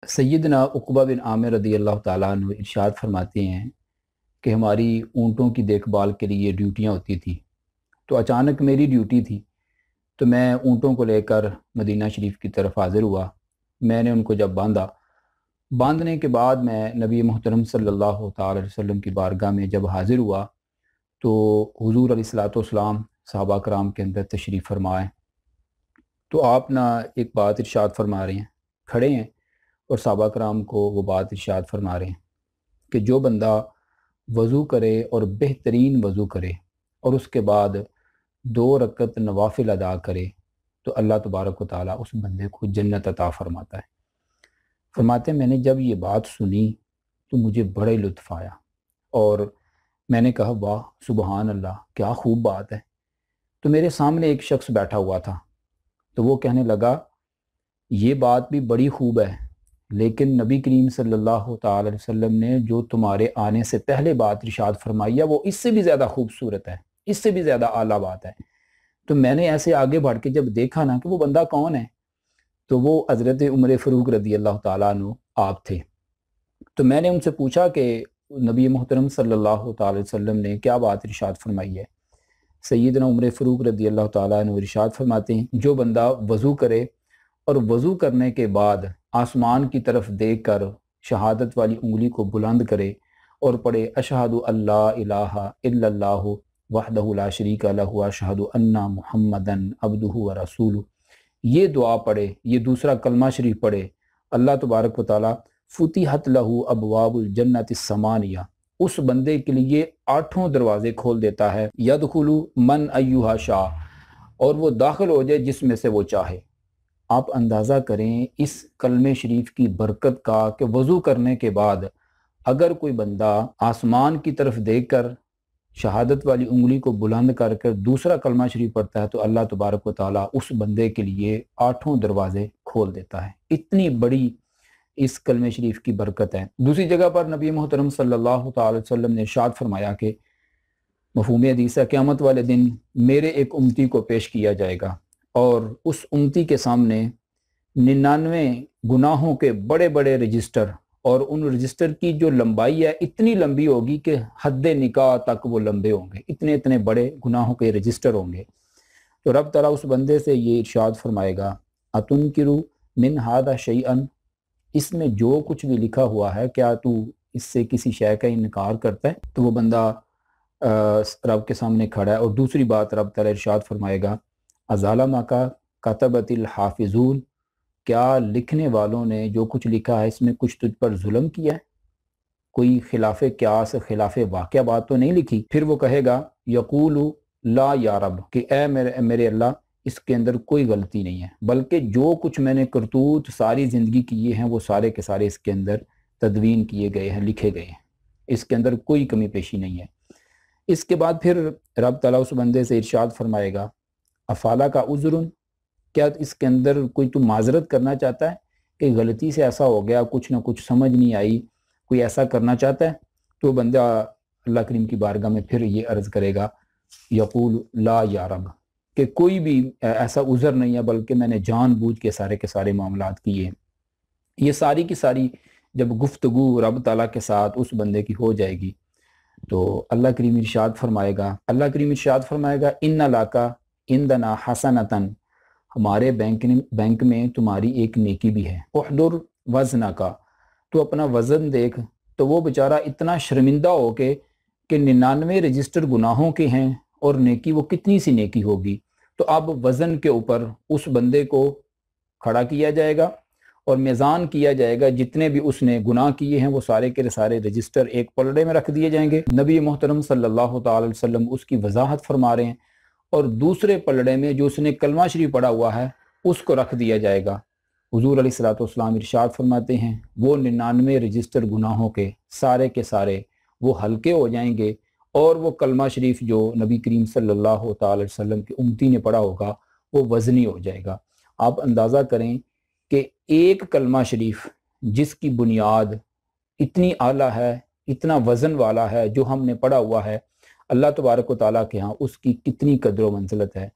सैयदना उक़बा बिन आमिर रज़ी अल्लाह ताला अन्हु इरशाद फरमाते हैं कि हमारी ऊँटों की देखभाल के लिए ड्यूटियाँ होती थी। तो अचानक मेरी ड्यूटी थी, तो मैं ऊँटों को लेकर मदीना शरीफ की तरफ हाज़िर हुआ। मैंने उनको जब बांधा, बांधने के बाद मैं नबी मोहतरम सल्लल्लाहु ताला अलैहि वसल्लम की बारगाह में जब हाज़िर हुआ, तो हुज़ूर अलैहिस्सलातु वस्सलाम सहाबा कराम के अंदर तशरीफ़ फरमाए। तो आप ना एक बात इरशाद फरमा रहे हैं, खड़े हैं और सहाबा कराम को वो बात इरशाद फरमा रहे हैं कि जो बंदा वज़ू करे और बेहतरीन वज़ू करे और उसके बाद 2 रकत नवाफ़िल अदा करे, तो अल्लाह तबारक व तआला उस बंदे को जन्नत अता फ़रमाता है। फरमाते हैं मैंने जब ये बात सुनी तो मुझे बड़ा ही लुत्फ़ आया और मैंने कहा वाह सुबहान अल्लाह, क्या खूब बात है। तो मेरे सामने एक शख्स बैठा हुआ था, तो वो कहने लगा ये बात भी बड़ी खूब है, लेकिन नबी करीम सल्लल्लाहु ताला अलैहि वसल्लम ने जो तुम्हारे आने से पहले बात इरशाद फरमाई है वो इससे भी ज़्यादा खूबसूरत है, इससे भी ज़्यादा आला बात है। तो मैंने ऐसे आगे बढ़ के जब देखा ना कि वो बंदा कौन है, तो वो हज़रत उमर फ़ारूक रज़ी अल्लाह ताला अन्हु आप थे। तो मैंने उनसे पूछा कि नबी मोहतरम सल्लल्लाहु ताला अलैहि वसल्लम ने क्या बात इरशाद फरमाई है। सैयदना उमर फ़ारूक रज़ी अल्लाह ताला अन्हु इरशाद फरमाते हैं जो बंदा वज़ू करे और वज़ू करने के बाद आसमान की तरफ देख कर शहादत वाली उंगली को बुलंद करे और पढ़े अशहदु अल्ला इलाहा इल्लल्लाहु वहदहु ला शरीका लहु व अशहदु अन्ना मुहम्मदन अब्दुहु व रसूलुहु, ये दुआ पढ़े, ये दूसरा कलमा शरीफ पढ़े, अल्लाह तबारक व तआला फुतिहत लहु अबवाबुल जन्नतिस समानिया, उस बंदे के लिए 8 दरवाजे खोल देता है। यदखुलु मन अय्युहा शाह, और वो दाखिल हो जाए जिसमें से वो चाहे। आप अंदाज़ा करें इस कलमे शरीफ की बरकत का कि वज़ू करने के बाद अगर कोई बंदा आसमान की तरफ देखकर शहादत वाली उंगली को बुलंद कर कर दूसरा कलमा शरीफ पढ़ता है तो अल्लाह तबारक व तआला उस बंदे के लिए 8 दरवाजे खोल देता है। इतनी बड़ी इस कलमे शरीफ की बरकत है। दूसरी जगह पर नबी मोहतरम सल्लल्लाहु ताला अलैहि वसल्लम ने इरशाद फरमाया कि मफ़हूम हदीस है, क़यामत वाले दिन मेरे एक उम्मती को पेश किया जाएगा और उस उम्मती के सामने 99 गुनाहों के बड़े बड़े रजिस्टर, और उन रजिस्टर की जो लंबाई है इतनी लंबी होगी कि हद निकाह तक वो लंबे होंगे, इतने इतने बड़े गुनाहों के रजिस्टर होंगे। तो रब तआला उस बंदे से ये इरशाद फरमाएगा अतुनकिरु मिन हादा शैअन, इसमें जो कुछ भी लिखा हुआ है क्या तू इससे किसी शय का इनकार करता है। तो वो बंदा रब के सामने खड़ा है। और दूसरी बात रब तआला इरशाद फरमाएगा अज़ालमा का कतबतिल हाफिजून, क्या लिखने वालों ने जो कुछ लिखा है इसमें कुछ तुझ पर जुल्म किया है, कोई खिलाफे क्यास खिलाफे वाक़या बात तो नहीं लिखी। फिर वो कहेगा यकूलु ला या रब, कि ए मेरे अल्लाह इसके अंदर कोई गलती नहीं है, बल्कि जो कुछ मैंने करतूत सारी ज़िंदगी किए हैं वो सारे के सारे इसके अंदर तदवीन किए गए हैं, लिखे गए हैं, इसके अंदर कोई कमी पेशी नहीं है। इसके बाद फिर रब तआला उस बंदे से इरशाद फरमाएगा अफ़ाला का उज़्रुन, क्या इसके अंदर कोई तू माजरत करना चाहता है कि गलती से ऐसा हो गया, कुछ ना कुछ समझ नहीं आई, कोई ऐसा करना चाहता है। तो बंदा अल्लाह करीम की बारगाह में फिर ये अर्ज़ करेगा यक़ूल ला या रब, कि कोई भी ऐसा उज़र नहीं है, बल्कि मैंने जानबूझ के सारे मामलात किए। ये सारी की सारी जब गुफ्तगू रब ताला के साथ उस बंदे की हो जाएगी तो अल्लाह करीम इरशाद फरमाएगा इन्ना लाका इंदना हसनतन, हमारे बैंक में तुम्हारी एक नेकी भी है। उहदुर वज़ना का, तो अपना वज़न देख। तो वो बेचारा इतना शर्मिंदा हो के कि 99 रजिस्टर गुनाहों के हैं और नेकी वो कितनी सी नेकी होगी। तो अब वज़न के ऊपर उस बंदे को खड़ा किया जाएगा और मीज़ान किया जाएगा, जितने भी उसने गुनाह किए हैं वो सारे के सारे रजिस्टर एक पलड़े में रख दिए जाएंगे। नबी मोहतरम सल्लल्लाहु ताला अलैहि वसल्लम उसकी वजाहत फरमा रहे हैं, और दूसरे पलड़े में जो उसने कलमा शरीफ पढ़ा हुआ है उसको रख दिया जाएगा। हुज़ूर अलैहिस्सलातु वस्सलाम इरशाद फरमाते हैं वो 99 रजिस्टर गुनाहों के सारे वो हल्के हो जाएंगे और वो कलमा शरीफ जो नबी करीम सल्लल्लाहु ताला अलैहि वसल्लम की उम्मती ने पढ़ा होगा वो वज़नी हो जाएगा। आप अंदाज़ा करें कि एक कलमा शरीफ जिसकी बुनियाद इतनी आला है, इतना वज़न वाला है, जो हमने पढ़ा हुआ है, अल्लाह तबारक व तआला के यहाँ उसकी कितनी कदर व मंज़िलत है।